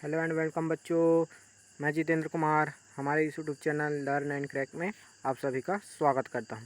Hello and welcome बच्चों। मैं जितेंद्र कुमार हमारे इस YouTube channel learn and crack में आप सभी का स्वागत करता हूं।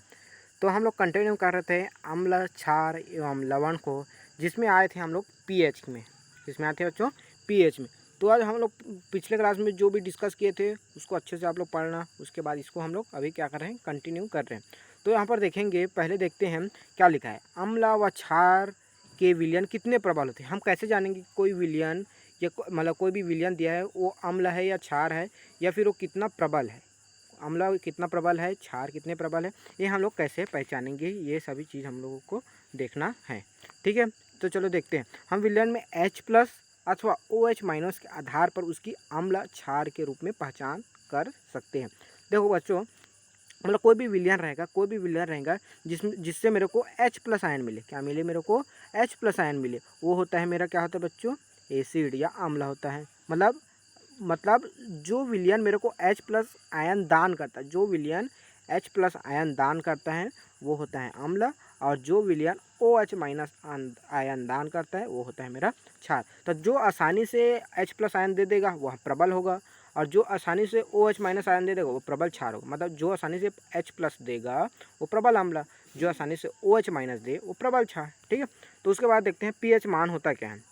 तो हम लोग कंटिन्यू कर रहे थे अम्ल, क्षार एवं लवण को, जिसमें आए थे हम लोग पीएच में। जिसमें आए थे बच्चों पीएच में। तो आज हम लोग पिछले क्लास में जो भी डिस्कस किए थे उसको अच्छे से आप लोग पढ़ना। उसके बाद इसको हम लोग अभी क्या कर रहे हैं, कंटिन्यू कर रहे हैं। तो यहाँ पर देखेंगे, पहले देखते हैं क्या लिखा है। अम्ल व क्षार के विलयन कितने प्रबल होते हैं। हम कैसे जानेंगे कोई विलयन या मतलब कोई भी विलयन दिया है वो अम्ल है या क्षार है, या फिर वो कितना प्रबल है। अम्ल कितना प्रबल है, क्षार कितने प्रबल है, ये हम लोग कैसे पहचानेंगे, ये सभी चीज़ हम लोगों को देखना है। ठीक है, तो चलो देखते हैं। हम विलयन में H+ अथवा OH- के आधार पर उसकी अम्ल क्षार के रूप में पहचान कर सकते हैं। देखो बच्चों, मतलब कोई भी विलयन रहेगा जिससे मेरे को H+ आयन मिले। क्या मिले मेरे को? H+ आयन मिले। वो होता है मेरा, क्या होता है बच्चों? एसिड या अम्ल होता है। मतलब जो विलयन मेरे को H+ आयन दान करता है, जो विलयन H+ आयन दान करता है वो होता है अम्ल, और जो विलयन OH- आयन दान करता है वो होता है मेरा क्षार। तो जो आसानी से H+ आयन दे देगा वह प्रबल होगा, और जो आसानी से OH- आयन दे देगा वो प्रबल क्षार होगा। मतलब जो आसानी से H+ देगा वो प्रबल अम्ल, जो आसानी से OH- दे वो प्रबल क्षार। ठीक है, तो उसके बाद देखते हैं पीएच मान होता क्या है।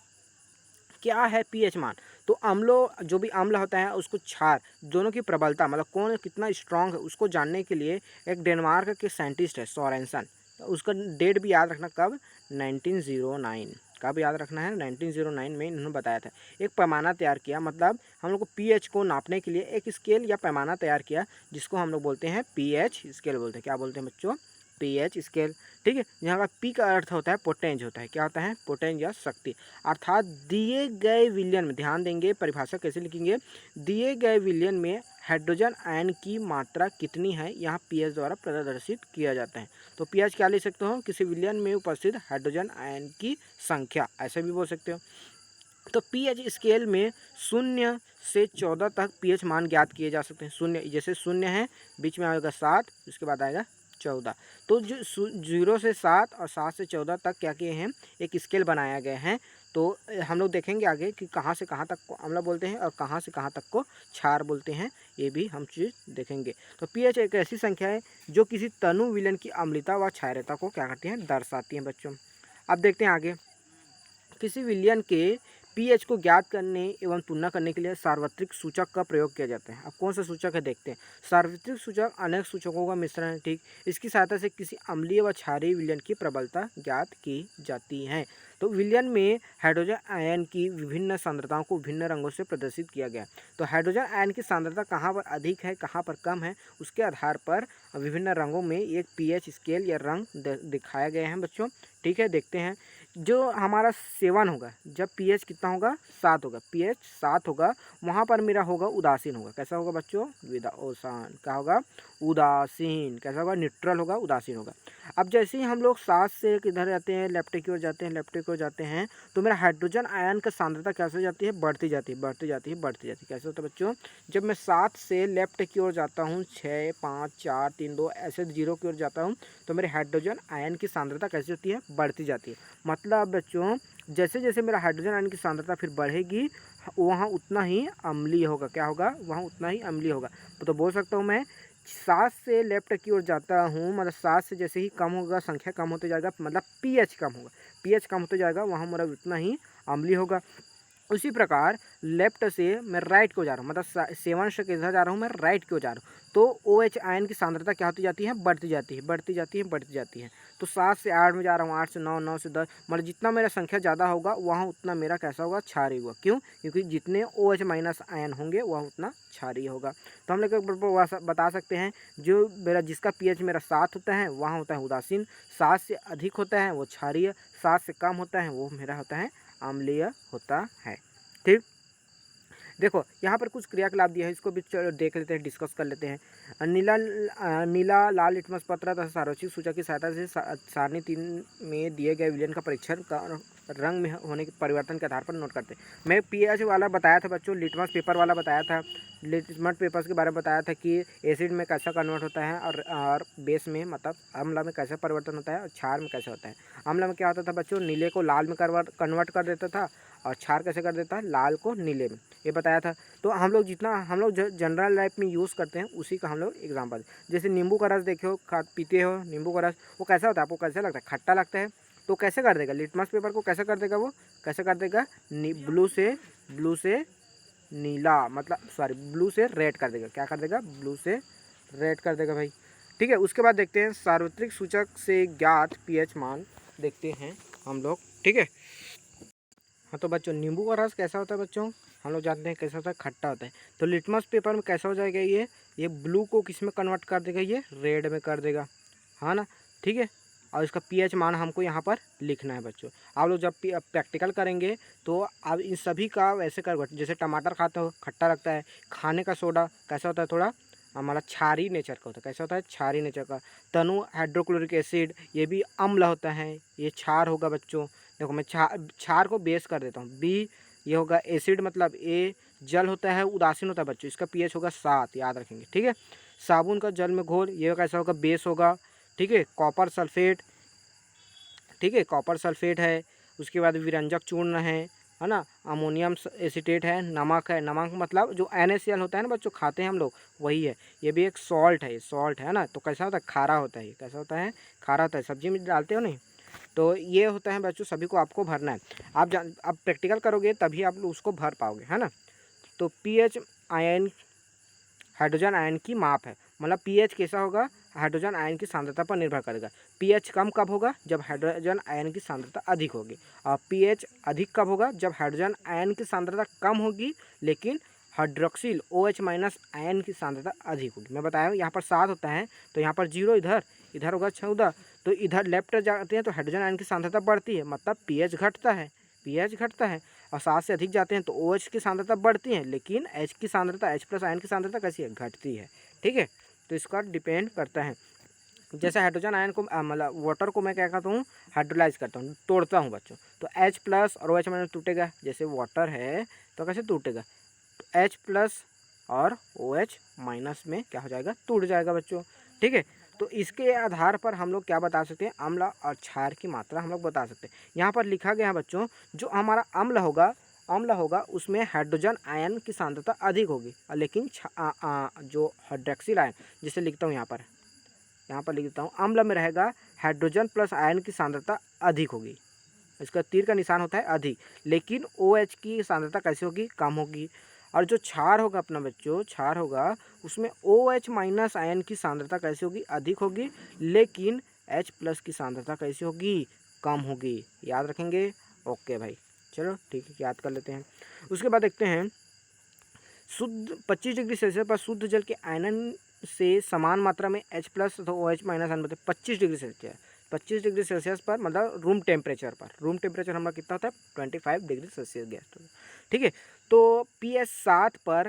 क्या है पीएच मान? तो अम्लों, जो भी अम्ल होता है उसको क्षार, दोनों की प्रबलता मतलब कौन कितना स्ट्रांग है उसको जानने के लिए एक डेनमार्क के साइंटिस्ट है सोरेनसन। तो उसका डेट भी याद रखना, कब? 1909। कब याद रखना है? 1909 में इन्होंने बताया था। एक पैमाना तैयार किया, मतलब हम लोग को पीएच को नापने के लिए एक स्केल या पैमाना तैयार किया, जिसको हम लोग बोलते हैं पीएच स्केल बोलते हैं। क्या बोलते हैं बच्चों? PH scale. ठीक है, यहाँ का पी का अर्थ होता है पोटेंज होता है। क्या होता है? पोटेंज या शक्ति। अर्थात दिए गए विलयन में, ध्यान देंगे परिभाषा कैसे लिखेंगे, दिए गए विलयन में हाइड्रोजन आयन की मात्रा कितनी है, यहाँ पीएच द्वारा प्रदर्शित किया जाता है। तो पीएच क्या ले सकते हो? किसी विलयन में उपस्थित हाइड्रोजन आयन की संख्या, ऐसे भी बोल सकते हो। तो पीएच स्केल में 0 से 14 तक पीएच मान ज्ञात किए जा सकते हैं। शून्य, जैसे 0 है, बीच में आएगा 7, उसके बाद आएगा 14। तो जो 0 से 7 और 7 से 14 तक क्या किए हैं, एक स्केल बनाया गया है। तो हम लोग देखेंगे आगे कि कहाँ से कहाँ तक को अम्ल बोलते हैं और कहाँ से कहाँ तक को क्षार बोलते हैं, ये भी हम चीज़ देखेंगे। तो पीएच एक ऐसी संख्या है जो किसी तनु विलयन की अम्लता व क्षारीयता को क्या करती है, दर्शाती है बच्चों। अब देखते हैं आगे। किसी विलयन के पीएच को ज्ञात करने एवं तुलना करने के लिए सार्वत्रिक सूचक का प्रयोग किया जाता है। अब कौन सा सूचक है देखते हैं। सार्वत्रिक सूचक अनेक सूचकों का मिश्रण है। ठीक, इसकी सहायता से किसी अम्लीय व क्षारीय विलयन की प्रबलता ज्ञात की जाती है। तो विलयन में हाइड्रोजन आयन की विभिन्न सांद्रताओं को विभिन्न रंगों से प्रदर्शित किया गया। तो हाइड्रोजन आयन की सांद्रता कहाँ पर अधिक है, कहाँ पर कम है, उसके आधार पर विभिन्न रंगों में एक पीएच स्केल या रंग दिखाया गया है बच्चों। ठीक है, देखते हैं। जो हमारा 7 होगा, जब पीएच कितना होगा, 7 होगा, पीएच 7 होगा, वहाँ पर मेरा होगा उदासीन होगा। कैसा होगा बच्चों? विदाओसान। क्या होगा? उदासीन। कैसा होगा? न्यूट्रल होगा, उदासीन होगा। अब जैसे ही हम लोग 7 से किधर जाते हैं, लेफ्ट की ओर जाते हैं, लेफ्ट की ओर जाते हैं, तो मेरा हाइड्रोजन आयन का सांद्रता कैसे जाती है, बढ़ती जाती है, बढ़ती जाती है, बढ़ती जाती है। कैसे होता है बच्चों? जब मैं 7 से लेफ्ट की ओर जाता हूँ, 6, 5, 4, 3, 2 ऐसे 0 की ओर जाता हूँ, तो मेरे हाइड्रोजन आयन की सांद्रता कैसे होती है, बढ़ती जाती है। मतलब बच्चों, जैसे जैसे मेरा हाइड्रोजन आयन की सांद्रता फिर बढ़ेगी, वहाँ उतना ही अम्लीय होगा। क्या होगा? वहाँ उतना ही अम्लीय होगा। तो बोल सकता हूँ मैं 7 से लेफ्ट की ओर जाता हूँ, मतलब 7 से जैसे ही कम होगा, संख्या कम होते जाएगा, मतलब पीएच कम होगा, पीएच कम होते जाएगा, वहाँ मेरा उतना ही अम्लीय होगा। उसी प्रकार लेफ्ट से मैं राइट को जा रहा हूँ, मतलब 7 से किधर जा रहा हूँ, मैं राइट की ओर जा रहा हूँ, तो OH आयन की सांद्रता क्या होती जाती है, बढ़ती जाती है, बढ़ती जाती है, बढ़ती जाती है। तो 7 से 8 में जा रहा हूँ, 8 से 9, 9 से 10, मतलब जितना मेरा संख्या ज़्यादा होगा वहाँ उतना मेरा कैसा होगा, क्षारीय होगा। क्यों? क्योंकि जितने OH- आयन होंगे वह उतना क्षारीय होगा। तो हम लोग बता सकते हैं, जो मेरा जिसका पीएच मेरा 7 होता है वहाँ होता है उदासीन, 7 से अधिक होता है वो क्षारीय, 7 से कम होता है वो मेरा होता है अम्लीय होता है। ठीक, देखो यहाँ पर कुछ क्रियाकलाप दिया है, इसको भी चलो देख लेते हैं, डिस्कस कर लेते हैं। नीला लाल लिटमस पत्र तथा सार्वत्रिक सूचक की सहायता से सारणी 3 में दिए गए विलयन का परीक्षण रंग में होने के परिवर्तन के आधार पर नोट करते हैं। मैं पीएच वाला बताया था बच्चों, लिटमस पेपर वाला बताया था, लिटमस पेपर के बारे में बताया था कि एसिड में कैसा कन्वर्ट होता है और बेस में मतलब अम्ल में कैसा परिवर्तन होता है और क्षार में कैसे होता है। अम्ल में क्या होता था बच्चों, नीले को लाल में कन्वर्ट कर देता था, और क्षार कैसे कर देता है, लाल को नीले में, ये बताया था। तो हम लोग जितना हम लोग जनरल लाइफ में यूज़ करते हैं उसी का हम लोग एग्जाम्पल, जैसे नींबू का रस देखो, पीते हो नींबू का रस, वो कैसा होता है, आपको कैसा लगता है, खट्टा लगता है। तो कैसे कर देगा, लिटमस पेपर को कैसे कर देगा, वो कैसे कर देगा, ब्लू से नीला, मतलब सॉरी ब्लू से रेड कर देगा। क्या कर देगा, ब्लू से रेड कर देगा भाई। ठीक है, उसके बाद देखते हैं सार्वत्रिक सूचक से ज्ञात पीएच मान देखते हैं हम लोग। ठीक है, हाँ तो बच्चों नींबू का रस कैसा होता है बच्चों, हम लोग जानते हैं कैसा होता है, खट्टा होता है। तो लिटमस पेपर में कैसा हो जाएगा, ये ब्लू को किस में कन्वर्ट कर देगा, ये रेड में कर देगा, हाँ ना। ठीक है, और इसका पीएच मान हमको यहाँ पर लिखना है बच्चों। आप लोग जब प्रैक्टिकल करेंगे तो आप इन सभी का वैसे कर, जैसे टमाटर खाते हो खट्टा लगता है, खाने का सोडा कैसा होता है, थोड़ा हमारा क्षारी नेचर का होता है, कैसा होता है, क्षारी नेचर का। तनु हाइड्रोक्लोरिक एसिड ये भी अम्ल होता है, ये क्षार होगा बच्चों। देखो मैं क्षार को बेस कर देता हूँ, बी ये होगा एसिड, मतलब ए जल होता है, उदासीन होता है बच्चों, इसका पीएच होगा 7, याद रखेंगे। ठीक है, साबुन का जल में घोल, ये कैसा होगा, बेस होगा। ठीक है, कॉपर सल्फेट, ठीक है कॉपर सल्फेट है। उसके बाद विरंजक चूर्ण है ना, अमोनियम एसीटेट है, नमक है, नमक मतलब जो NaCl होता है ना बच्चों, खाते हैं हम लोग, वही है। ये भी एक सॉल्ट है, सॉल्ट है ना। तो कैसा होता है, खारा होता है, कैसा होता है, खारा होता है, सब्जी में डालते हो नहीं। तो ये होता है बच्चों, सभी को आपको भरना है। आप प्रैक्टिकल करोगे तभी आप उसको भर पाओगे, है ना। तो पीएच आयन हाइड्रोजन आयन की माप है, मतलब पीएच कैसा होगा, हाइड्रोजन आयन की सांद्रता पर निर्भर करेगा। पीएच कम कब होगा, जब हाइड्रोजन आयन की सांद्रता अधिक होगी, और पीएच अधिक कब होगा, जब हाइड्रोजन आयन की सांद्रता कम होगी लेकिन हाइड्रोक्सिल OH माइनस आयन की सांद्रता अधिक होगी। मैं बताया यहाँ पर 7 होता है, तो यहाँ पर 0 इधर होगा 14, तो इधर लेफ्ट जाते हैं तो हाइड्रोजन आयन की सांद्रता बढ़ती है, मतलब पीएच घटता है, पीएच घटता है। और 7 से अधिक जाते हैं तो OH की सांद्रता बढ़ती है, लेकिन H की सांद्रता, H+ आयन की सांद्रता कैसी है, घटती है। ठीक है, तो इसका डिपेंड करता है। जैसे हाइड्रोजन आयन को मतलब वाटर को मैं क्या करता हूँ, हाइड्रोलाइज करता हूँ, तोड़ता हूँ बच्चों, तो H+ और OH माइनस टूटेगा। जैसे वाटर है तो कैसे टूटेगा, तो H+ और OH माइनस में क्या हो जाएगा, टूट जाएगा बच्चों। ठीक है, तो इसके आधार पर हम लोग क्या बता सकते हैं, अम्ल और क्षार की मात्रा हम लोग बता सकते हैं। यहाँ पर लिखा गया है बच्चों, जो हमारा अम्ल होगा उसमें हाइड्रोजन आयन की सांद्रता अधिक होगी, लेकिन जो हाइड्रोक्सिल आयन, जिसे लिखता हूँ यहाँ पर लिख देता हूँ, अम्ल में रहेगा हाइड्रोजन प्लस आयन की सांद्रता अधिक होगी। इसका तीर का निशान होता है अधिक, लेकिन OH की सांद्रता कैसी होगी, कम होगी। और जो क्षार होगा अपना बच्चों, क्षार होगा उसमें OH माइनस आयन की सांद्रता कैसी होगी, अधिक होगी, लेकिन H+ की सांद्रता कैसी होगी, कम होगी। याद रखेंगे, ओके भाई, चलो ठीक है, याद कर लेते हैं। उसके बाद देखते हैं शुद्ध 25 डिग्री सेल्सियस पर शुद्ध जल के आयनन से समान मात्रा में H+ तो OH माइनस आयन बताए 25 डिग्री सेल्सियस, 25 डिग्री सेल्सियस पर, मतलब रूम टेम्परेचर हमारा कितना होता है, 25 डिग्री सेल्सियस गैस। ठीक है, तो pH 7 पर,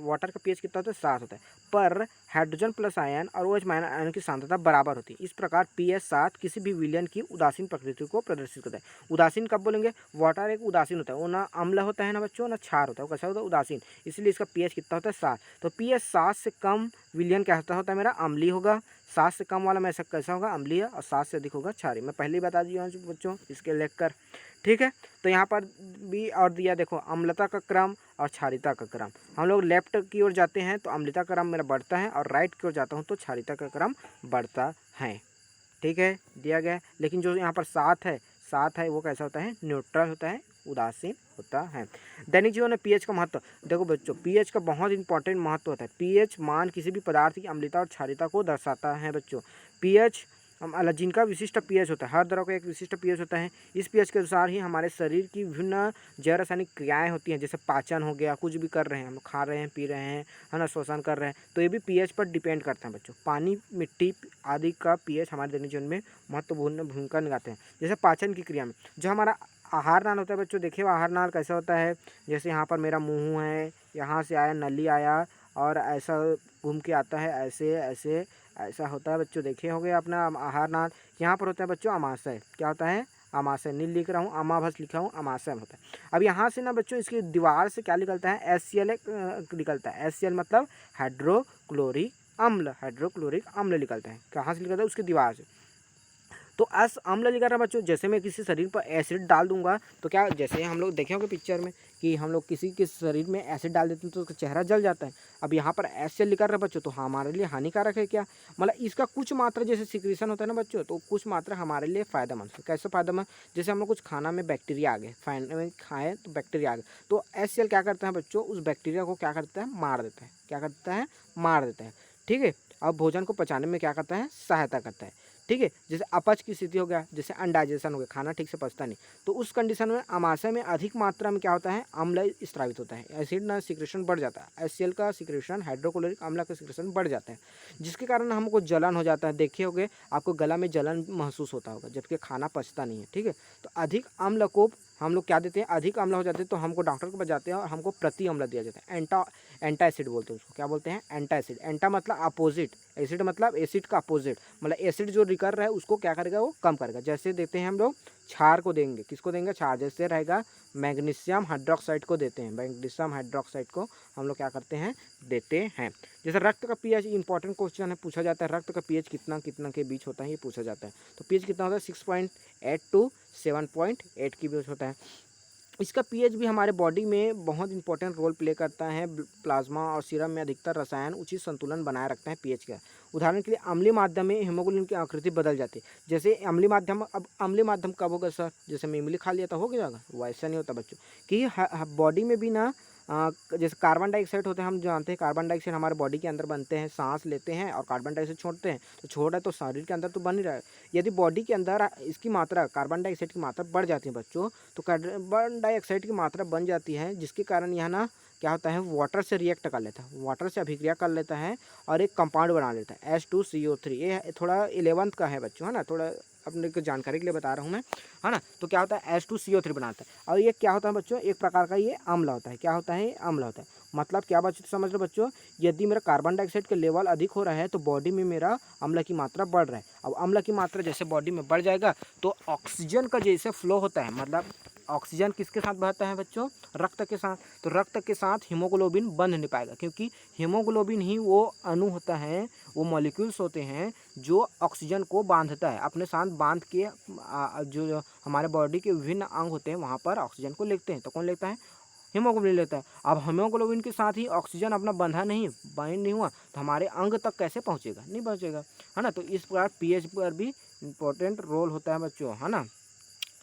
वाटर का pH कितना होता है, 7 होता है, पर हाइड्रोजन प्लस आयन और OH माइनस आयन की सांद्रता बराबर होती है। इस प्रकार pH 7 किसी भी विलयन की उदासीन प्रकृति को प्रदर्शित करता है। उदासीन कब बोलेंगे, वाटर एक उदासीन होता है, वो ना अम्ल होता है ना बच्चों, ना क्षार होता है, वो कैसा होता है, उदासीन, इसलिए इसका pH कितना होता है, 7। तो pH 7 से कम विलयन क्या होता है मेरा, अम्लीय होगा। 7 से कम वाला में ऐसा कैसा होगा, अम्लीय, और 7 से अधिक होगा क्षारीय। मैं पहले ही बता दिया हूँ बच्चों इसके लेकर। ठीक है, तो यहाँ पर भी और दिया, देखो अम्लता का क्रम और क्षारीयता का क्रम। हम लोग लेफ्ट की ओर जाते हैं तो अम्लता का क्रम मेरा बढ़ता है, और राइट की ओर जाता हूँ तो क्षारीयता का क्रम बढ़ता है। ठीक है, दिया गया है। लेकिन जो यहाँ पर 7 है वो कैसा होता है, न्यूट्रल होता है, उदासीन होता है। दैनिक जीवन में पीएच का महत्व, देखो बच्चों पीएच का बहुत इंपॉर्टेंट महत्व होता है। पीएच मान किसी भी पदार्थ की अम्लता और क्षारीयता को दर्शाता है बच्चों। पीएच जिनका विशिष्ट पीएच होता है, हर द्रव का एक विशिष्ट पीएच होता है। इस पीएच के अनुसार ही हमारे शरीर की विभिन्न जैव रासायनिक क्रियाएँ होती हैं, जैसे पाचन हो गया, कुछ भी कर रहे हैं हम, खा रहे हैं, पी रहे हैं, है ना, श्वसन कर रहे हैं, तो ये भी पीएच पर डिपेंड करते हैं बच्चों। पानी, मिट्टी आदि का पीएच हमारे दैनिक जीवन में महत्वपूर्ण भूमिका निभाते हैं। जैसे पाचन की क्रिया में जो हमारा आहार नाल होता है बच्चों, देखिए आहार नाल कैसा होता है, जैसे यहाँ पर मेरा मुँह है, यहाँ से आया, नली आया और ऐसा घूम के आता है, ऐसे ऐसे ऐसा होता है बच्चों, देखे होंगे अपना आहार नाल। यहाँ पर होता है बच्चों अमाशय, क्या होता है, अमाशय नील लिख रहा हूँ, अमाभस लिखा हूँ, अमाशय होता है। अब यहाँ से ना बच्चों इसकी दीवार से क्या निकलता है, HCl निकलता है। HCl मतलब हाइड्रोक्लोरिक अम्ल, हाइड्रोक्लोरिक अम्ल निकलता है। कहाँ से निकलता है, उसकी दीवार से। तो अस अम्ल निकल रहा है बच्चों। जैसे मैं किसी शरीर पर एसिड डाल दूंगा तो क्या, जैसे हम लोग देखे होंगे पिक्चर में कि हम लोग किसी के शरीर में एसिड डाल देते हैं तो उसका चेहरा जल जाता है। अब यहाँ पर एसिड निकल रहा है बच्चों, तो हमारे लिए हानिकारक है क्या, मतलब इसका कुछ मात्रा जैसे सिक्रीशन होता है ना बच्चों, तो कुछ मात्रा हमारे लिए फायदेमंद है। कैसे फायदेमंद, जैसे हम लोग कुछ खाना में बैक्टीरिया आ गए, खाने में खाएँ तो बैक्टीरिया आ गए, तो HCl क्या करता है बच्चों, उस बैक्टीरिया को क्या करता है, मार देता है। क्या करता है, मार देता है। ठीक है। अब भोजन को पचाने में क्या करता है, सहायता करता है। ठीक है। जैसे अपच की स्थिति हो गया, जैसे अनडाइजेशन हो गया, खाना ठीक से पचता नहीं, तो उस कंडीशन में अमाशय में अधिक मात्रा में क्या होता है, अम्ल स्रावित होता है, एसिड ना सिक्रेशन बढ़ जाता है, HCl का सिक्रेशन, हाइड्रोक्लोरिक अम्ल का सिक्रेशन बढ़ जाता है, जिसके कारण हमको जलन हो जाता है। देखे होंगे आपको गला में जलन महसूस होता होगा, जबकि खाना पचता नहीं है। ठीक है। तो अधिक अम्ल को हम लोग क्या देते हैं, अधिक अम्ल हो जाते हैं तो हमको डॉक्टर के पास जाते हैं और हमको प्रति अम्ल दिया जाता है। एंटा एसिड बोलते हैं उसको, क्या बोलते हैं, एंटा एसिड। एंटा मतलब अपोजिट, एसिड मतलब एसिड का अपोजिट, मतलब एसिड जो निकल रहा है उसको क्या करेगा, वो कम करेगा। जैसे देते हैं हम लोग क्षार को देंगे, किसको देंगे, क्षार। जैसे रहेगा मैग्नीशियम हाइड्रोक्साइड को देते हैं, मैग्नीशियम हाइड्रोक्साइड को हम लोग क्या करते हैं, देते हैं। जैसे रक्त का पीएच, इंपॉर्टेंट क्वेश्चन है, पूछा जाता है रक्त का पीएच कितना कितना के बीच होता है, ये पूछा जाता है। तो पीएच कितना होता है, 6.8 to 7.8 के बीच होता है। इसका पीएच भी हमारे बॉडी में बहुत इंपॉर्टेंट रोल प्ले करता है। प्लाज्मा और सीरम में अधिकतर रसायन उचित संतुलन बनाए रखते हैं पीएच का। उदाहरण के लिए अम्लीय माध्यम में हीमोग्लोबिन की आकृति बदल जाती है। जैसे अम्लीय माध्यम, अब अम्लीय माध्यम कब होगा सर, जैसे मैं इमली खा लिया तो हो जाएगा, वैसा नहीं होता बच्चों, कि बॉडी में भी ना जैसे कार्बन डाइऑक्साइड होते हैं, हम जानते हैं कार्बन डाइऑक्साइड हमारे बॉडी के अंदर बनते हैं, सांस लेते हैं और कार्बन डाइऑक्साइड छोड़ते हैं, तो छोड़ रहा है तो शरीर के अंदर तो बन ही रहा है। यदि बॉडी के अंदर इसकी मात्रा, कार्बन डाइऑक्साइड की मात्रा बढ़ जाती है बच्चों, तो कार्बन डाइऑक्साइड की मात्रा बन जाती है, जिसके कारण यह ना क्या होता है, वाटर से रिएक्ट कर लेता है, वाटर से अभिक्रिया कर लेता है और एक कंपाउंड बना लेता है, H2CO3। ये थोड़ा 11th का है बच्चों, है ना, थोड़ा अपने को जानकारी के लिए बता रहा हूँ मैं, है ना। तो क्या होता है, H2CO3 बनाता है और ये क्या होता है बच्चों, एक प्रकार का ये अम्ल होता है। क्या होता है, अम्ल होता है। मतलब क्या बच्चों, समझ लो बच्चों, यदि मेरा कार्बन डाइऑक्साइड का लेवल अधिक हो रहा है तो बॉडी में मेरा अम्ल की मात्रा बढ़ रहा है। अब अम्ल की मात्रा जैसे बॉडी में बढ़ जाएगा तो ऑक्सीजन का जैसे फ्लो होता है, मतलब ऑक्सीजन किसके साथ बहता है बच्चों, रक्त के साथ, तो रक्त के साथ हीमोग्लोबिन बंध नहीं पाएगा, क्योंकि हीमोग्लोबिन ही वो अणु होता है, वो मॉलिक्यूल्स होते हैं जो ऑक्सीजन को बांधता है, अपने साथ बांध के जो हमारे बॉडी के विभिन्न अंग होते हैं वहाँ पर ऑक्सीजन को लेते हैं। तो कौन लेता है, हीमोग्लोबिन लेता है। अब हीमोग्लोबिन के साथ ही ऑक्सीजन अपना बंधा नहीं, बाइंड नहीं हुआ, तो हमारे अंग तक कैसे पहुँचेगा, नहीं पहुँचेगा, है ना। तो इस प्रकार पीएच पर भी इम्पोर्टेंट रोल होता है बच्चों, है ना।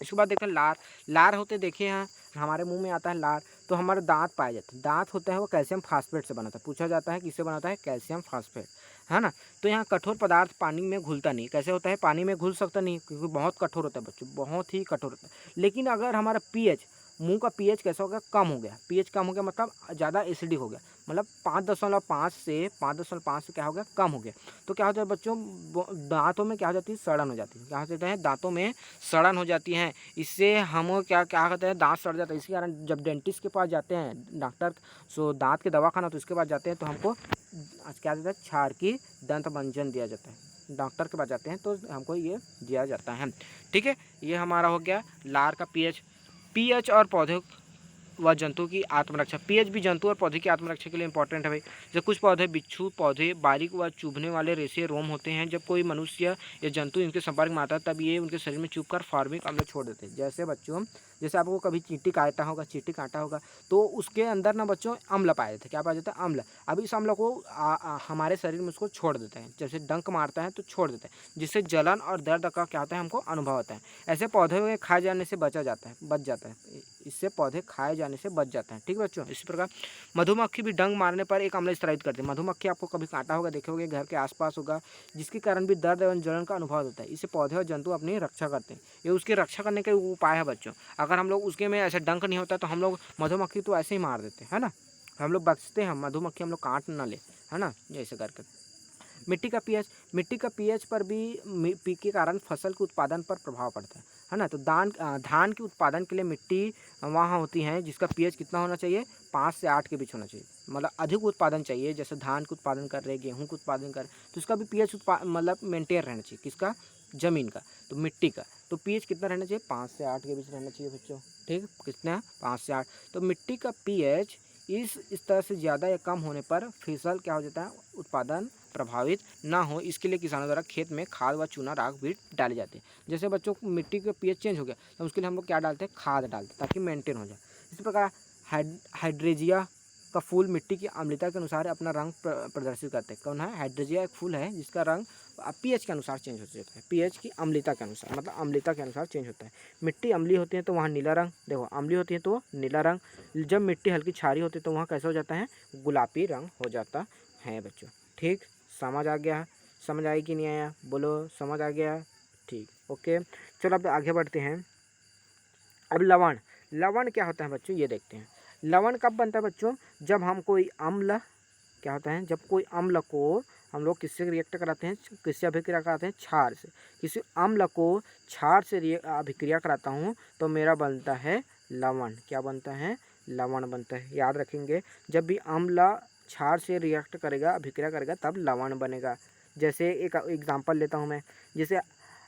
इसके बाद देखते हैं लार। लार होते देखिए यहाँ हमारे मुंह में आता है लार, तो हमारे दांत पाए जाते हैं। दांत होता है वो कैल्शियम फास्फेट से बनाता है, पूछा जाता है किससे बनाता है, कैल्शियम फास्फेट, है ना। तो यहाँ कठोर पदार्थ पानी में घुलता नहीं, कैसे होता है, पानी में घुल सकता नहीं, क्योंकि बहुत कठोर होता है बच्चों, बहुत ही कठोर होता है। लेकिन अगर हमारा पीएच, मुंह का पीएच कैसा हो गया, कम हो गया, पीएच कम हो गया मतलब ज़्यादा एसिडिक हो गया, मतलब 5.5 से 5.5 से क्या हो गया, कम हो गया, तो क्या होता है बच्चों, दांतों में क्या हो जाती है, सड़न हो जाती है। क्या होता है, दांतों में सड़न हो जाती है। इससे हम क्या क्या कहते हैं, दांत सड़ जाता है। इसी कारण जब डेंटिस्ट के पास जाते हैं डॉक्टर, सो दांत के दवाखाना, तो उसके पास जाते हैं तो हमको क्या देता है, क्षार की दंत मंजन दिया जाता है। डॉक्टर के पास जाते हैं तो हमको ये दिया जाता है। ठीक है। ये हमारा हो गया लार का पीएच। पीएच और पौधों व जंतु की आत्मरक्षा। पीएच भी जंतु और पौधे की आत्मरक्षा के लिए इंपॉर्टेंट है भाई। जब कुछ पौधे, बिच्छू पौधे बारीक व चुभने वाले रेशे रोम होते हैं, जब कोई मनुष्य या जंतु इनके संपर्क में आता है तब ये उनके शरीर में चुभकर फॉर्मिक अम्ल छोड़ देते हैं। जैसे बच्चों, जैसे आपको कभी चींटी काटा होगा तो उसके अंदर ना बच्चों अम्ल पाया जाता है। क्या पाया जाता है, अम्ल। अब इस अम्ल को हमारे शरीर में उसको छोड़ देते हैं, जैसे डंक मारता है तो छोड़ देते हैं, जिससे जलन और दर्द का क्या होता है, हमको अनुभव होता है। ऐसे पौधे में खाए जाने से बच जाता है, इससे पौधे खाए जाने से बच जाते हैं। ठीक है बच्चों। इसी प्रकार मधुमक्खी भी डंक मारने पर एक अम्ल स्रावित करती है। मधुमक्खी आपको कभी काटा होगा, देखे होगे, घर के आसपास होगा, जिसके कारण भी दर्द एवं जलन का अनुभव होता है। इससे पौधे और जंतु अपनी रक्षा करते हैं। ये उसकी रक्षा करने का उपाय है बच्चों। अगर हम लोग उसके में ऐसे डंक नहीं होता तो हम लोग मधुमक्खी तो ऐसे ही मार देते हैं, है ना, हम लोग बचते हैं, मधुमक्खी हम लोग काट ना ले, है ना, ऐसे करके। मिट्टी का पीएच पर भी पी के कारण फसल के उत्पादन पर प्रभाव पड़ता है ना। तो धान के उत्पादन के लिए मिट्टी वहाँ होती है जिसका पीएच कितना होना चाहिए, 5 से 8 के बीच होना चाहिए। मतलब अधिक उत्पादन चाहिए, जैसे धान के उत्पादन कर रहे, गेहूँ के उत्पादन कर रहे, तो उसका भी पीएच मतलब मेंटेन रहना चाहिए, किसका, जमीन का, तो मिट्टी का। तो पीएच कितना रहना चाहिए, 5 से 8 के बीच रहना चाहिए बच्चों। ठीक, कितना, 5 से 8। तो मिट्टी का पीएच इस तरह से ज़्यादा या कम होने पर फिसल क्या हो जाता है, उत्पादन प्रभावित ना हो, इसके लिए किसानों द्वारा खेत में खाद व चूना राख भी डाले जाते हैं। जैसे बच्चों मिट्टी का पीएच चेंज हो गया तो उसके लिए हम लोग क्या डालते हैं, खाद डालते हैं ताकि मेंटेन हो जाए। इसी प्रकार हाइड्रेजिया का फूल मिट्टी की अम्लता के अनुसार अपना रंग प्रदर्शित करते हैं। कौन है, हाइड्रेजिया एक फूल है जिसका रंग पीएच के अनुसार चेंज हो जाता है, पीएच की अम्लता के अनुसार, मतलब अम्लता के अनुसार चेंज होता है। मिट्टी अम्लीय होती है तो वहाँ नीला रंग, देखो अम्लीय होती है तो नीला रंग, जब मिट्टी हल्की क्षारी होती है तो वहाँ कैसा हो जाता है, गुलाबी रंग हो जाता है बच्चों। ठीक, समझ आ गया, समझ आई कि नहीं आया, बोलो समझ आ गया। ठीक, ओके, चलो अब आगे बढ़ते हैं। अब लवण, लवण क्या होता है बच्चों, ये देखते हैं। लवण कब बनता है बच्चों, जब हम कोई अम्ल, क्या होता है, जब कोई अम्ल को हम लोग किससे रिएक्ट कराते हैं, किससे अभिक्रिया कराते हैं, क्षार से। किसी अम्ल को क्षार से अभिक्रिया कराता हूँ तो मेरा बनता है लवण। क्या बनता है, लवण बनता है। याद रखेंगे, जब भी अम्ल क्षार से रिएक्ट करेगा, अभिक्रिया करेगा, तब लवण बनेगा। जैसे एक एग्जांपल लेता हूँ मैं, जैसे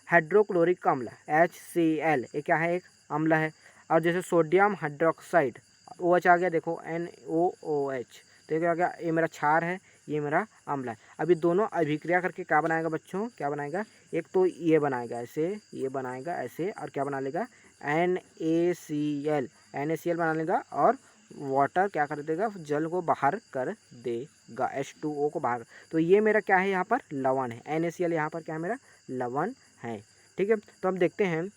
हाइड्रोक्लोरिक अम्ल HCl, ये क्या है, एक अम्ल है। और जैसे सोडियम हाइड्रोक्साइड OH आ गया, देखो NOOH, तो क्या हो गया, ये मेरा क्षार है, ये मेरा अम्ल है। अभी दोनों अभिक्रिया करके क्या बनाएगा बच्चों, क्या बनाएगा, एक तो ये बनाएगा ऐसे, ये बनाएगा ऐसे, और क्या बना लेगा, NaCl बना लेगा, और वाटर क्या कर देगा, जल को बाहर कर देगा, H2O को बाहर। तो ये मेरा क्या है, यहाँ पर लवण है, NaCl यहाँ पर क्या है, मेरा लवण है। ठीक है, तो हम देखते हैं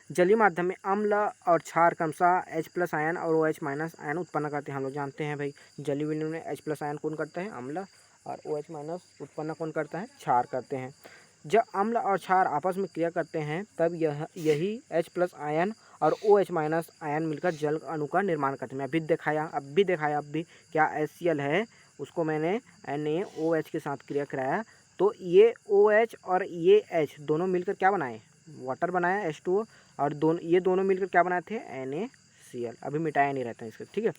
जलीय माध्यम में अम्ल और क्षार क्रमशः H+ आयन और OH- आयन उत्पन्न करते हैं। हम लोग जानते हैं भाई, जलीय विलयन में H+ आयन कौन करता है, अम्ल, और OH- उत्पन्न कौन करता है, क्षार करते हैं। जब अम्ल और क्षार आपस में क्रिया करते हैं तब यही H+ आयन और OH- आयन मिलकर जल अणु का निर्माण करते हैं। अब भी दिखाया क्या HCl है, उसको मैंने NaOH के साथ क्रिया कराया, तो ये OH और ये H दोनों मिलकर क्या बनाए, वाटर बनाया H2O, और ये दोनों मिलकर क्या बनाए थे, NaCl। अभी मिटाया नहीं रहता है इसका, ठीक है,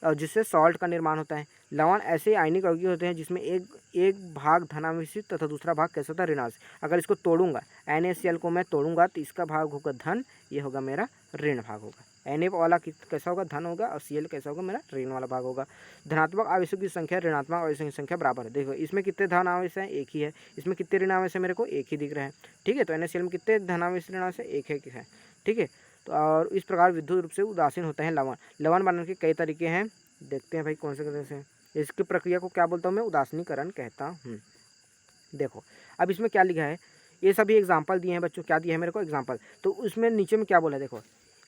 और जिससे सॉल्ट का निर्माण होता है। लवण ऐसे आयनिक यौगिक होते हैं जिसमें एक भाग धनावेशित तथा दूसरा भाग कैसा होता है, ऋणावेशित। अगर इसको तोड़ूंगा, NaCl को मैं तोड़ूंगा तो इसका भाग होगा धन, ये होगा मेरा ऋण भाग होगा। Na वाला कैसा होगा, धन होगा, और Cl कैसा होगा, मेरा ऋण वाला भाग होगा। धनात्मक आवेशों की संख्या ऋणात्मक आवेशों की संख्या बराबर है। देखो इसमें कितने धन आवेश हैं, एक ही है। इसमें कितने ऋण आवेश है, मेरे को एक ही दिख रहे हैं। ठीक है, तो NaCl में कितने धनावेश ऋण आवेश है, एक है। ठीक है, तो और इस प्रकार विद्युत रूप से उदासीन होते हैं लवण। लवण बनाने के कई तरीके हैं, देखते हैं भाई कौन से कैसे हैं। इसकी प्रक्रिया को क्या बोलता हूँ मैं, उदासीनीकरण कहता हूँ। देखो अब इसमें क्या लिखा है, ये सभी एग्जाम्पल दिए हैं बच्चों, क्या दिया है मेरे को, एग्जाम्पल। तो उसमें नीचे में क्या बोला है, देखो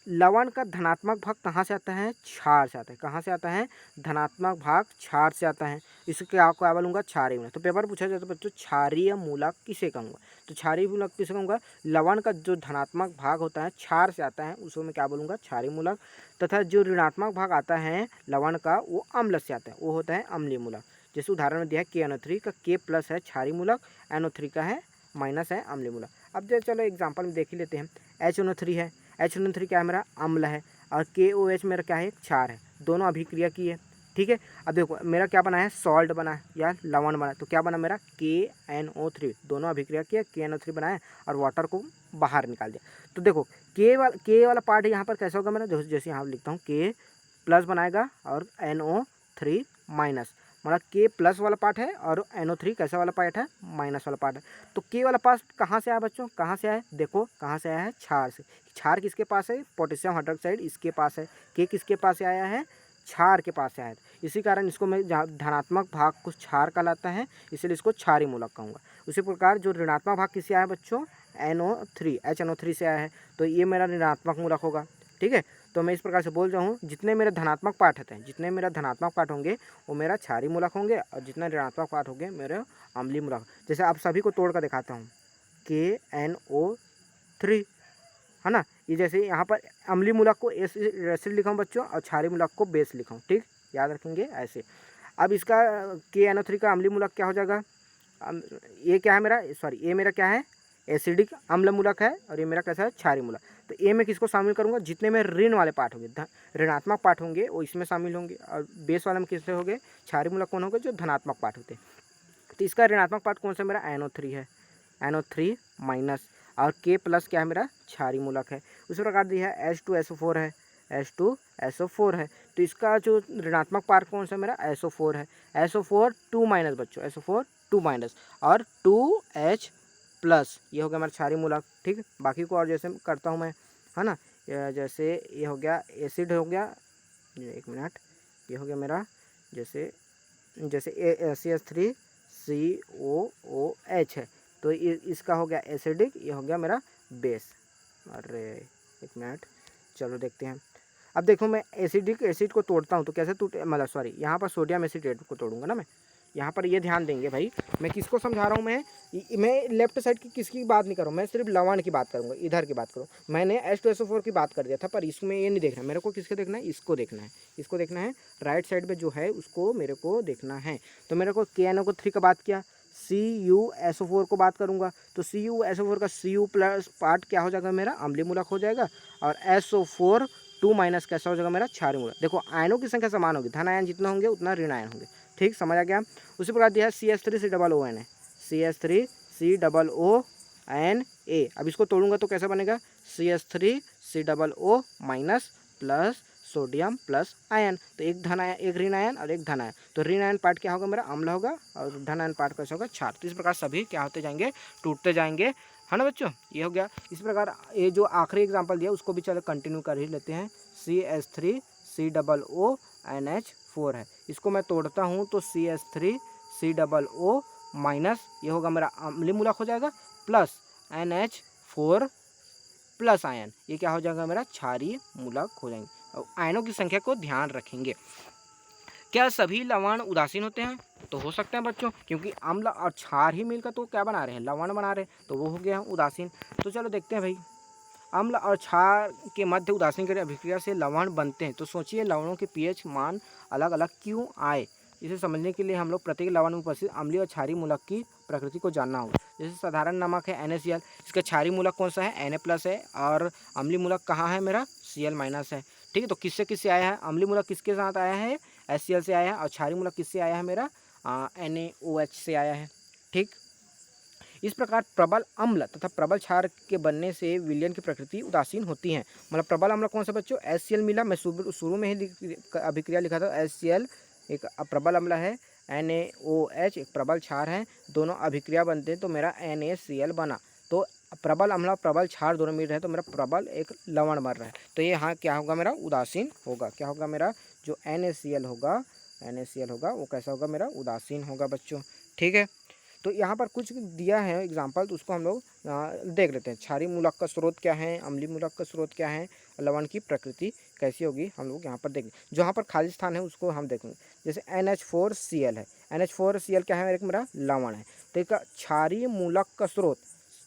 लवण का धनात्मक भाग कहाँ से आता है, क्षार से आता है। कहाँ से आता है, धनात्मक भाग क्षार से आता है। इसके क्या बोलूँगा, क्षारीय मूलक। तो पेपर पूछा जाता है बच्चों, क्षारीय मूलक किसे कहूँगा, तो क्षारीय मूलक किसे कहूँगा, लवण का जो धनात्मक भाग होता है क्षार से आता है, उसको मैं क्या बोलूँगा, क्षारीय मूलक। तथा जो ऋणात्मक भाग आता है लवण का, वो अम्ल से आता है, वो होता है अम्लीय मूलक। जैसे उदाहरण में दिया है KNO3 का K+ है क्षारीय मूलक, NO3 का है माइनस है अम्लीय मूलक। अब जो चलो एग्जाम्पल में देख ही लेते हैं। HNO3 है, HNO3 क्या है, मेरा अम्ल है, और KOH मेरा क्या है, क्षार है। दोनों अभिक्रिया की है। ठीक है, अब देखो मेरा क्या बना है, सॉल्ट बना है या लवण बना है। तो क्या बना मेरा, KNO3, दोनों अभिक्रिया किया, KNO3 बनाया और वाटर को बाहर निकाल दिया। तो देखो K वाला पार्ट यहाँ पर कैसा होगा मेरा, जैसे यहाँ लिखता हूँ, K+ बनाएगा और NO3-, मतलब K+ वाला पार्ट है और NO3 कैसा वाला पार्ट है, माइनस वाला पार्ट है। तो K वाला पार्ट कहाँ से आया बच्चों, कहाँ से आया, देखो कहाँ से आया है, क्षार से। क्षार किसके पास है, पोटेशियम हाइड्रोक्साइड इसके पास है। K किसके पास से आया है, क्षार के पास से आया है। इसी कारण इसको मैं धनात्मक भाग को क्षार कहलाता है, इसलिए इसको क्षारीय मूलक कहूँगा। उसी प्रकार जो ऋणात्मक भाग किससे आया है बच्चों, HNO3 से आया है, तो ये मेरा ऋणात्मक मूलक होगा। ठीक है, तो मैं इस प्रकार से बोल रहा हूँ, जितने मेरे धनात्मक पार्ट होते हैं, जितने मेरा धनात्मक पार्ट होंगे वो मेरा क्षारीय मूलक होंगे, और जितना ऋणात्मक पार्ट होंगे मेरे अम्लीय मूलक। जैसे आप सभी को तोड़ कर दिखाता हूँ, KNO3 है ना, ये जैसे यहाँ पर अम्लीय मूलक को एसिड लिखा हूँ बच्चों, और क्षारीय मूलक को बेस लिखा हूँ। ठीक, याद रखेंगे ऐसे। अब इसका KNO3 का अम्लीय मूलक क्या हो जाएगा, ये क्या है मेरा, सॉरी ये मेरा क्या है, एसिडिक अम्ल मूलक है, और ये मेरा कैसा है, क्षारीय मूलक। तो ए में किसको शामिल करूँगा, जितने में ऋण वाले पार्ट होंगे, ऋणात्मक पार्ट होंगे वो इसमें शामिल होंगे, और बेस वाले में किससे होंगे, क्षारीय मूलक कौन होंगे, जो धनात्मक पार्ट होते हैं। तो इसका ऋणात्मक पार्ट कौन सा मेरा, NO3 है, NO3-। और K प्लस क्या है मेरा क्षारीय मूलक है। उसी प्रकार दिया है H2SO4 है, H2SO4 है, तो इसका जो ऋणात्मक पार्ट कौन सा मेरा SO4 है। SO4 2 माइनस बच्चों, SO4 2 माइनस और 2H प्लस, ये हो गया हमारा क्षारीय मूलक। ठीक, बाकी को और जैसे करता हूँ मैं, है ना। जैसे ये हो गया एसिड हो गया, एक मिनट, ये हो गया मेरा जैसे CH3COOH है, तो इसका हो गया एसिडिक, ये हो गया मेरा बेस। अरे एक मिनट, चलो देखते हैं। अब देखो मैं एसिडिक एसिड को तोड़ता हूँ तो कैसे टूटे, मतलब सॉरी यहाँ पर सोडियम एसिटेट को तोड़ूंगा ना मैं। यहाँ पर ये ध्यान देंगे भाई, मैं किसको समझा रहा हूँ, मैं लेफ्ट साइड की किसकी बात नहीं कर रहा हूँ, मैं सिर्फ लवण की बात करूँगा, इधर की बात करूँ। मैंने H2SO4 की बात कर दिया था, पर इसमें ये नहीं देखना है मेरे को, किसको देखना है, इसको देखना है, इसको देखना है, राइट साइड में जो है उसको मेरे को देखना है। तो मेरे को KNO3 का बात किया, CuSO4 को बात करूँगा, तो CuSO4 का Cu प्लस पार्ट क्या हो जाएगा मेरा अम्लीय मूलक हो जाएगा, और SO4 2 माइनस कैसा हो जाएगा मेरा क्षारीय मूलक। देखो आयनों की संख्या समान होगी, धन आयन जितना होंगे उतना ऋण आयन होंगे। ठीक, समझ आ गया। उसी प्रकार दिया है CH3COON है, CH3COONA। अब इसको तोड़ूंगा तो कैसा बनेगा, CH3COO minus plus sodium plus ion, तो एक धन आयन, एक ऋण आयन और एक धन आयन, तो ऋण आयन पार्ट क्या होगा मेरा अम्ल होगा और धन आयन पार्ट कैसा होगा क्षार। तो इस प्रकार सभी क्या होते जाएंगे, टूटते जाएंगे, है ना बच्चों। ये हो गया। इस प्रकार ये जो आखिरी एग्जाम्पल दिया उसको भी चलो कंटिन्यू कर ही लेते हैं। CH3COONH4 है, इसको मैं तोड़ता हूँ तो CH3COO माइनस, ये होगा मेरा अम्लीय मूलक हो जाएगा, प्लस NH4 प्लस आयन, ये क्या हो जाएगा मेरा क्षारीय मूलक हो जाएंगे। और आयनों की संख्या को ध्यान रखेंगे। क्या सभी लवण उदासीन होते हैं, तो हो सकते हैं बच्चों, क्योंकि अम्ल और क्षार ही मिलकर तो क्या बना रहे हैं, लवण बना रहे हैं, तो वो हो गया उदासीन। तो चलो देखते हैं भाई, अम्ल और क्षार के मध्य उदासीन अभिक्रिया से लवण बनते हैं, तो सोचिए लवणों के pH मान अलग अलग क्यों आए। इसे समझने के लिए हम लोग प्रत्येक लवण में उपस्थित अम्लीय और क्षारीय मूलक की प्रकृति को जानना होगा। जैसे साधारण नमक है NaCl, इसका क्षारीय मूलक कौन सा है, Na+ है, और अम्लीय मूलक कहाँ है मेरा Cl- है। ठीक है, तो किससे किससे आया है, अम्लीय मूलक किसके साथ आया है HCl से आया है, और क्षारीय मूलक किससे आया है मेरा NaOH से आया है। ठीक, इस प्रकार प्रबल अम्ल तथा प्रबल क्षार के बनने से विलयन की प्रकृति उदासीन होती है। मतलब प्रबल अम्ल कौन सा बच्चों, HCl मिला, मैं शुरू में ही अभिक्रिया लिखा था, HCl एक प्रबल अम्ल है, NaOH एक प्रबल क्षार है, दोनों अभिक्रिया बनते हैं तो मेरा NaCl बना। तो प्रबल अम्ल प्रबल क्षार दोनों मिल रहे हैं तो मेरा प्रबल एक लवण बन रहा है, तो ये यहाँ क्या होगा मेरा उदासीन होगा। क्या होगा मेरा जो NaCl होगा वो कैसा होगा मेरा उदासीन होगा बच्चों। ठीक है, तो यहाँ पर कुछ दिया है एग्जाम्पल, तो उसको हम लोग देख लेते हैं। क्षारीय मूलक का स्रोत क्या है, अम्लीय मूलक का स्रोत क्या है, लवण की प्रकृति कैसी होगी, हम लोग यहाँ पर देखें। जो यहाँ पर खाली स्थान है उसको हम देखेंगे। जैसे NH4Cl है, NH4Cl क्या है, एक मेरा लवण है, तो इसका क्षारीय मूलक का स्रोत,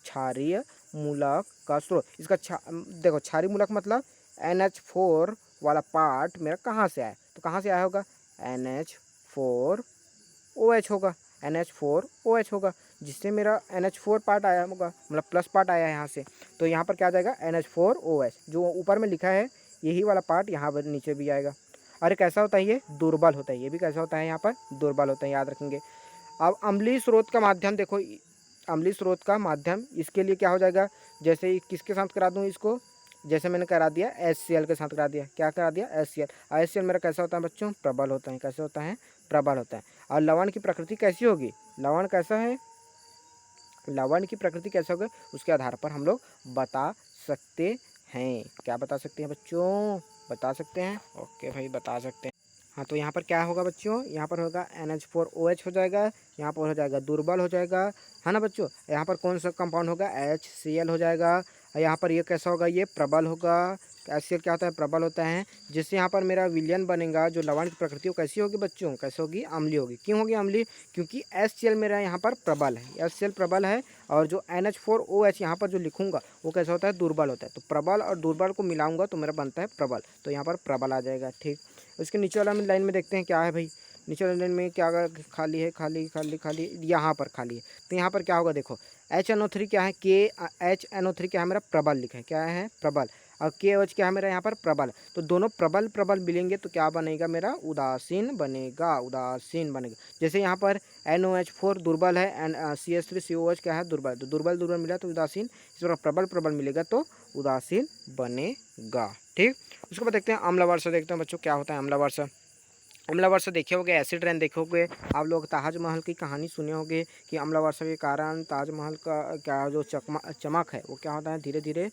क्षारीय मूलक का स्रोत इसका देखो क्षारीय मूलक मतलब NH4 वाला पार्ट मेरा कहाँ से आया, तो कहाँ से आया होगा NH4OH होगा, NH4OH होगा, जिससे मेरा NH4 पार्ट आया होगा, मतलब प्लस पार्ट आया है यहाँ से, तो यहाँ पर क्या आ जाएगा NH4OH, जो ऊपर में लिखा है यही वाला पार्ट यहाँ पर नीचे भी आएगा। अरे कैसा होता है ये दुर्बल होता है, ये भी कैसा होता है यहाँ पर दुर्बल होता है, याद रखेंगे। अब अम्लीय स्रोत का माध्यम देखो, अम्लीय स्रोत का माध्यम इसके लिए क्या हो जाएगा, जैसे किसके साथ करा दूँ इसको, जैसे मैंने करा दिया HCl के साथ करा दिया, क्या करा दिया HCl। HCl मेरा कैसा होता है बच्चों, प्रबल होता है, कैसे होता है प्रबल होता है। और लवण की प्रकृति कैसी होगी, लवण कैसा है, लवण की प्रकृति कैसा होगा उसके आधार पर हम लोग बता सकते हैं। क्या बता सकते हैं बच्चों, बता सकते हैं, ओके भाई बता सकते हैं। हाँ, तो यहाँ पर क्या होगा बच्चों, यहाँ पर होगा NH4OH हो जाएगा, यहाँ पर हो जाएगा दुर्बल हो जाएगा, है ना बच्चों। यहाँ पर कौन सा कंपाउंड होगा HCl हो जाएगा, यहाँ पर ये कैसा होगा, ये प्रबल होगा। HCl क्या होता है, प्रबल होता है, जिससे यहाँ पर मेरा विलयन बनेगा। जो लवण की प्रकृति वो कैसी होगी बच्चों, कैसे होगी अम्लीय होगी। क्यों होगी अम्लीय, क्योंकि HCl मेरा यहाँ पर प्रबल है, HCl प्रबल है, और जो NH4OH यहाँ पर जो लिखूंगा वो कैसा होता है दुर्बल होता है। तो प्रबल और दुर्बल को मिलाऊंगा तो मेरा बनता है प्रबल, तो यहाँ पर प्रबल आ जाएगा। ठीक, उसके नीचे वाला लाइन में देखते हैं क्या है भाई, नीचे वाले लाइन में क्या खाली है, खाली खाली खाली, यहाँ पर खाली है, तो यहाँ पर क्या होगा देखो HNO3 क्या है, KHNO3 क्या है मेरा प्रबल लिखा है, क्या है प्रबल, और KOH क्या है मेरा यहाँ पर प्रबल। तो दोनों प्रबल प्रबल मिलेंगे तो क्या बनेगा मेरा उदासीन बनेगा, उदासीन बनेगा। जैसे यहाँ पर NOH4 दुर्बल है एंड CH3COH क्या है दुर्बल, तो दुर्बल दुर्बल मिला तो उदासीन, इस प्रकार प्रबल प्रबल मिलेगा तो उदासीन बनेगा। ठीक, उसके बाद देखते हैं अम्ल वर्षा। देखते हैं बच्चों क्या होता है अम्ल वर्षा। अम्ल वर्षा देखे होगे, एसिड रेन देखे होगे आप लोग, ताजमहल की कहानी सुने होगे कि अम्ल वर्षा के कारण ताजमहल का क्या जो चमक है वो क्या होता है धीरे धीरे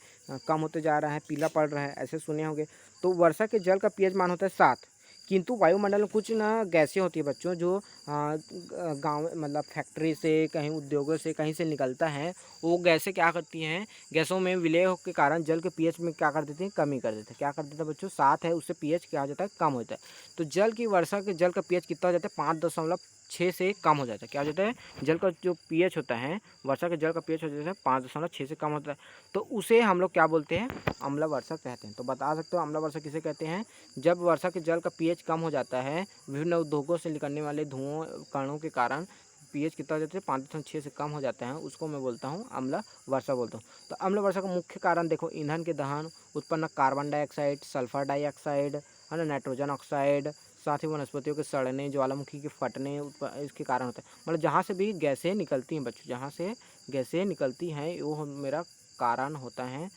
कम होते जा रहा है, पीला पड़ रहा है, ऐसे सुने होंगे। तो वर्षा के जल का पीएच मान होता है 7, किंतु वायुमंडल में कुछ ना गैसें होती है बच्चों जो गांव मतलब फैक्ट्री से कहीं उद्योगों से कहीं से निकलता है, वो गैसें क्या करती हैं, गैसों में विलय के कारण जल के पीएच में क्या कर देती हैं, कमी कर देते हैं। क्या कर देता है बच्चों, 7 है उससे पीएच क्या हो जाता है, कम होता है। तो जल की वर्षा के जल का पीएच कितना हो जाता है, 5.6 से कम हो जाता है। क्या हो जाता है, जल का जो पीएच होता है, वर्षा के जल का पीएच हो जाता है 5.6 से कम होता है। तो उसे हम लोग क्या बोलते हैं, अम्ल वर्षा कहते हैं। तो बता सकते हो अम्ल वर्षा किसे कहते हैं, जब वर्षा के जल का पीएच कम हो जाता है, विभिन्न उद्योगों से निकलने वाले धुओं कणों के कारण पीएच कितना हो जाता है, 5.6 से कम हो जाता है, उसको मैं बोलता हूँ अम्ल वर्षा बोलता हूँ। तो अम्ल वर्षा का मुख्य कारण देखो, ईंधन के दहन, उत्पन्न कार्बन डाइऑक्साइड, सल्फर डाइऑक्साइड है ना, नाइट्रोजन ऑक्साइड, साथ ही वनस्पतियों के सड़ने, ज्वालामुखी के फटने इसके कारण होता है। मतलब जहाँ से भी गैसें निकलती हैं बच्चों, जहाँ से गैसें निकलती हैं वो मेरा कारण होता है।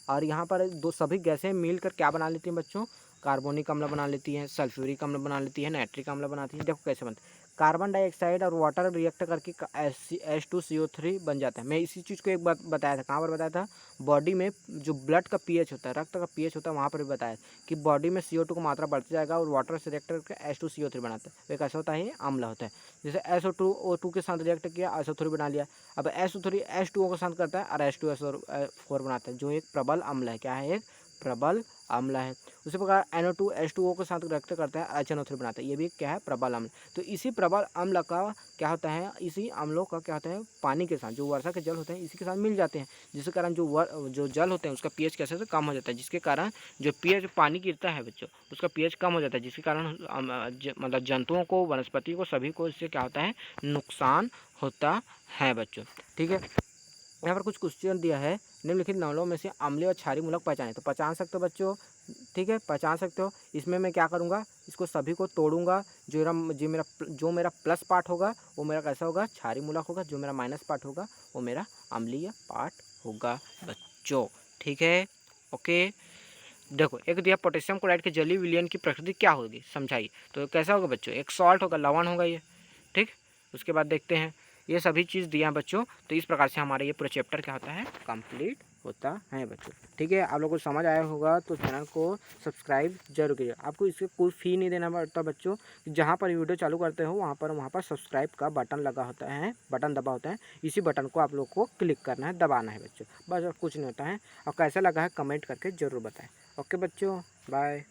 और यहाँ पर दो सभी गैसें मिलकर क्या बना लेती हैं बच्चों, कार्बोनिक अम्ल बना लेती हैं, सल्फ्यूरिक अम्ल बना लेती है, नाइट्रिक अम्ल बनाती है। देखो कैसे बनते हैं, कार्बन डाइऑक्साइड और वाटर रिएक्ट करके H2CO3 बन जाता है। मैं इसी चीज़ को एक बात बताया था, कहाँ पर बताया था, बॉडी में जो ब्लड का पीएच होता है, रक्त का पीएच होता है, वहाँ पर भी बताया कि बॉडी में CO2 की मात्रा बढ़ती जाएगा और वाटर से रिएक्ट करके H2CO3 बनाता है। तो कैसा होता है, ये अम्ल होता है। जैसे SO2O2 के साथ रिएक्ट किया, SO3 बना लिया। अब SO3 H2O के साथ करता है और H2SO4 बनाता है, जो एक प्रबल अम्ल है। क्या है, एक प्रबल अम्ल है। उसी प्रकार NO2 H2O के साथ रिएक्ट करता है, HNO3 बनाता है, ये भी क्या है, प्रबल अम्ल। तो इसी प्रबल अम्ल का क्या होता है, इसी अम्लों का क्या होता है, पानी के साथ जो वर्षा के जल होते हैं इसी के साथ मिल जाते हैं, जिसके कारण जो जल होते हैं उसका पीएच कैसे से कम हो जाता है, जिसके कारण जो पीएच पानी गिरता है बच्चों उसका पीएच कम हो जाता है, जिसके कारण मतलब जंतुओं को, वनस्पति को, सभी को इससे क्या होता है, नुकसान होता है बच्चों। ठीक है, यहाँ पर कुछ क्वेश्चन दिया है, निम्नलिखित नवलों में से अम्लीय और क्षारीय मूलक पहचाने। तो पहचान सकते हो बच्चों, ठीक है, पहचान सकते हो। इसमें मैं क्या करूँगा, इसको सभी को तोड़ूंगा, जो मेरा प्लस पार्ट होगा वो मेरा कैसा होगा, क्षारीय मूलक होगा, जो मेरा माइनस पार्ट होगा वो मेरा अम्लीय पार्ट होगा बच्चों। ठीक है, ओके। देखो एक दिया पोटेशियम क्लोराइड के जलीय विलयन की प्रकृति क्या होगी, समझाइए। तो कैसा होगा बच्चों, एक सॉल्ट होगा, लवण होगा ये। ठीक, उसके बाद देखते हैं, ये सभी चीज़ दिया है बच्चों। तो इस प्रकार से हमारा ये पूरा चैप्टर क्या होता है, कंप्लीट होता है बच्चों। ठीक है, आप लोगों को समझ आया होगा तो चैनल को सब्सक्राइब जरूर कीजिए। आपको इसके कोई फ़ी नहीं देना पड़ता बच्चों, जहाँ पर वीडियो चालू करते हो वहाँ पर सब्सक्राइब का बटन लगा होता है, बटन दबा होता है, इसी बटन को आप लोग को क्लिक करना है, दबाना है बच्चों, बस और कुछ नहीं होता है। और कैसा लगा है कमेंट करके ज़रूर बताएं। ओके बच्चों, बाय।